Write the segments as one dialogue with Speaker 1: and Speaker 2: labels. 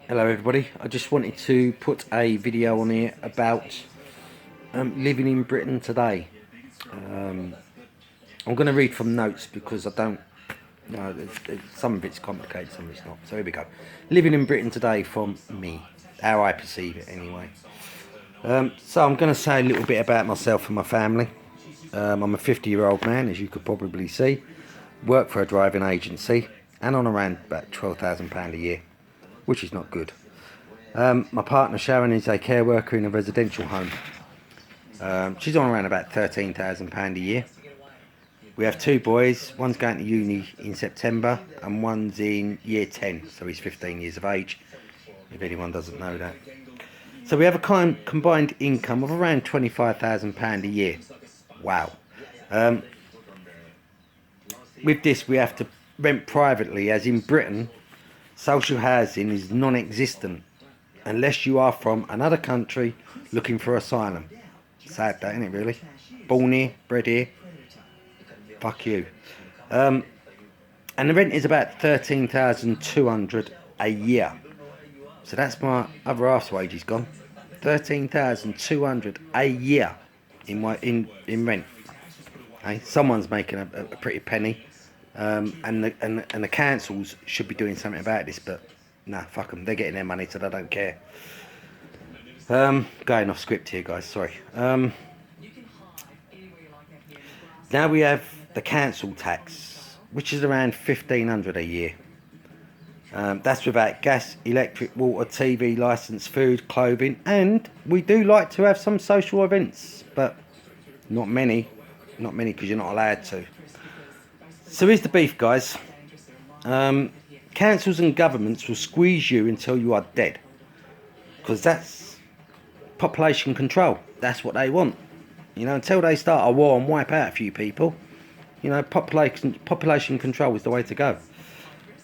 Speaker 1: Hello everybody, I just wanted to put a video on here about living in Britain today. I'm going to read from notes because I don't know, some of it's complicated, some of it's not. So here we go. Living in Britain today from me, how I perceive it anyway. So I'm going to say a little bit about myself and my family. I'm a 50-year-old man, as you could probably see. Work for a driving agency and on around about £12,000 a year, which is not good. My partner Sharon is a care worker in a residential home. She's on around about £13,000 a year. We have two boys, one's going to uni in September and one's in year 10, so he's 15 years of age, if anyone doesn't know that. So we have a combined income of around £25,000 a year. Wow. With this we have to rent privately, as in Britain social housing is non-existent unless you are from another country looking for asylum. Sad that, isn't it, really? Born here, bred here, fuck you. And the rent is about £13,200 a year. So that's my other half's wages gone. £13,200 a year in rent. Okay? Someone's making a pretty penny. And the councils should be doing something about this, but nah, fuck them. They're getting their money, so they don't care. Going off script here, guys. Sorry. Now we have the council tax, which is around £1,500 a year. That's without gas, electric, water, TV, licence, food, clothing, and we do like to have some social events, but not many because you're not allowed to. So here's the beef, guys. Councils and governments will squeeze you until you are dead, because that's population control. That's what they want. You know, until they start a war and wipe out a few people, you know, population control is the way to go.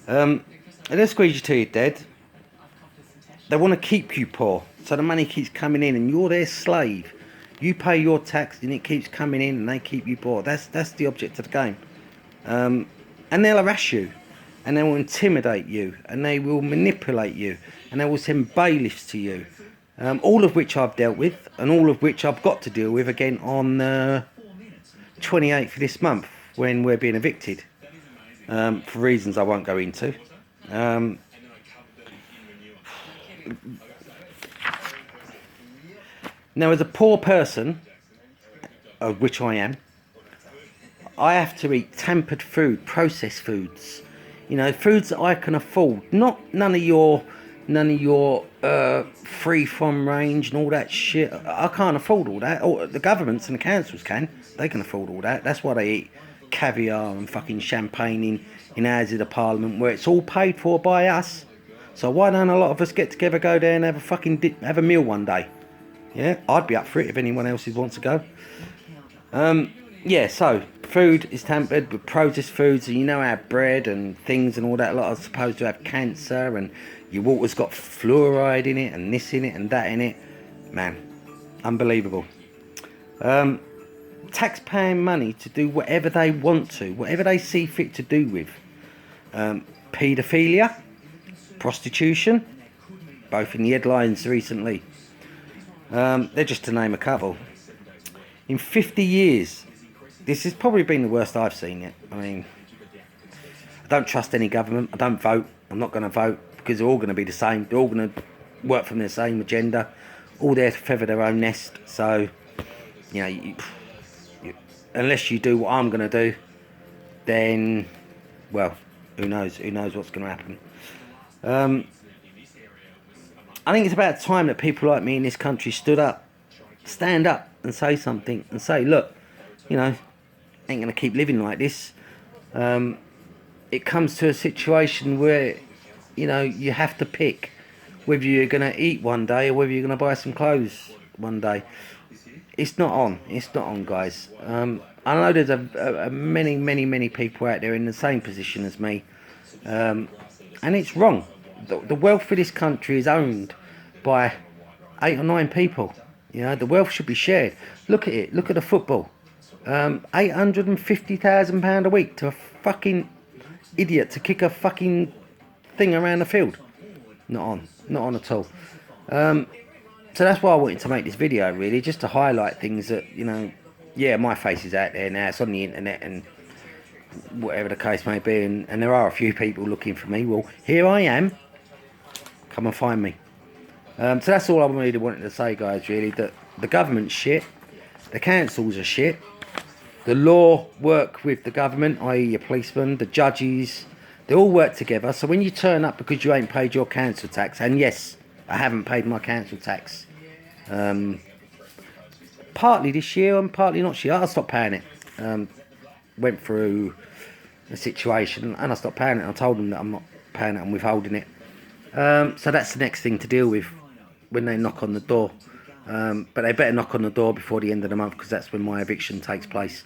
Speaker 1: And they'll squeeze you till you're dead. They want to keep you poor, so the money keeps coming in and you're their slave. You pay your tax and it keeps coming in and they keep you poor. That's the object of the game. And they'll harass you, and they will intimidate you, and they will manipulate you, and they will send bailiffs to you. All of which I've dealt with, and all of which I've got to deal with again on 28th of this month, when we're being evicted, for reasons I won't go into. Now, as a poor person, of which I am, I have to eat tampered food, processed foods, you know, foods that I can afford. None of your free from range and all that shit. I can't afford all that. Or the governments and the councils can. They can afford all that. That's why they eat caviar and fucking champagne in Houses of Parliament, where it's all paid for by us. So why don't a lot of us get together, go there and have a meal one day? Yeah, I'd be up for it if anyone else wants to go. Yeah, so food is tampered with processed foods, and you know how bread and things and all that lot are supposed to have cancer, and your water's got fluoride in it and this in it and that in it. Man, unbelievable. Taxpaying money to do whatever they want to, whatever they see fit to do with. Paedophilia, prostitution, both in the headlines recently. They're just to name a couple. In 50 years, this has probably been the worst I've seen yet. I mean, I don't trust any government. I don't vote. I'm not going to vote because they're all going to be the same. They're all going to work from the same agenda. All there to feather their own nest. So, you know, unless you do what I'm going to do, then, well, who knows? Who knows what's going to happen? I think it's about time that people like me in this country stand up and say something and say, look, you know, ain't going to keep living like this. It comes to a situation where, you know, you have to pick whether you're going to eat one day or whether you're going to buy some clothes one day. It's not on, guys. I know there's many people out there in the same position as me, and it's wrong. The wealth of this country is owned by 8 or 9 people. You know, the wealth should be shared. Look at it. Look at the football. £850,000 a week to a fucking idiot to kick a fucking thing around the field. Not on at all. So that's why I wanted to make this video, really, just to highlight things that, you know, yeah, my face is out there now, it's on the internet and whatever the case may be, and there are a few people looking for me. Well, here I am, come and find me. So that's all I really wanted to say, guys, really, that the government's shit, the councils are shit, the law work with the government, i.e. your policemen, the judges, they all work together. So when you turn up because you ain't paid your council tax, and yes, I haven't paid my council tax, partly this year and partly not this year. I stopped paying it. Went through a situation and I stopped paying it. I told them that I'm not paying it, I'm withholding it. So that's the next thing to deal with when they knock on the door. But they better knock on the door before the end of the month, because that's when my eviction takes place.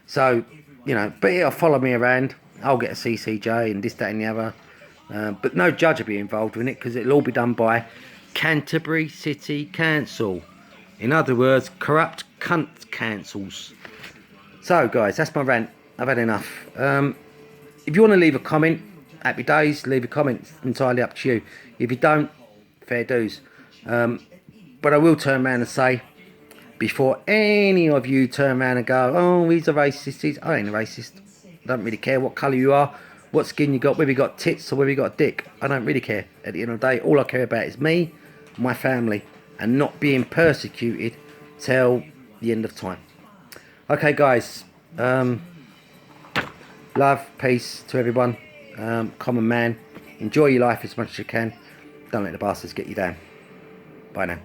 Speaker 1: So, you know, but it'll follow me around. I'll get a CCJ and this, that and the other. But no judge will be involved in it, because it'll all be done by Canterbury City Council. In other words, corrupt cunt councils. So, guys, that's my rant. I've had enough. If you want to leave a comment, happy days, leave a comment. It's entirely up to you. If you don't, fair dues. But I will turn around and say, before any of you turn around and go, oh, he's a racist, I ain't a racist. I don't really care what colour you are, what skin you got, whether you got tits or whether you got a dick. I don't really care. At the end of the day, all I care about is me, my family, and not being persecuted till the end of time. Okay, guys. Love, peace to everyone. Common man. Enjoy your life as much as you can. Don't let the bastards get you down. Bye now.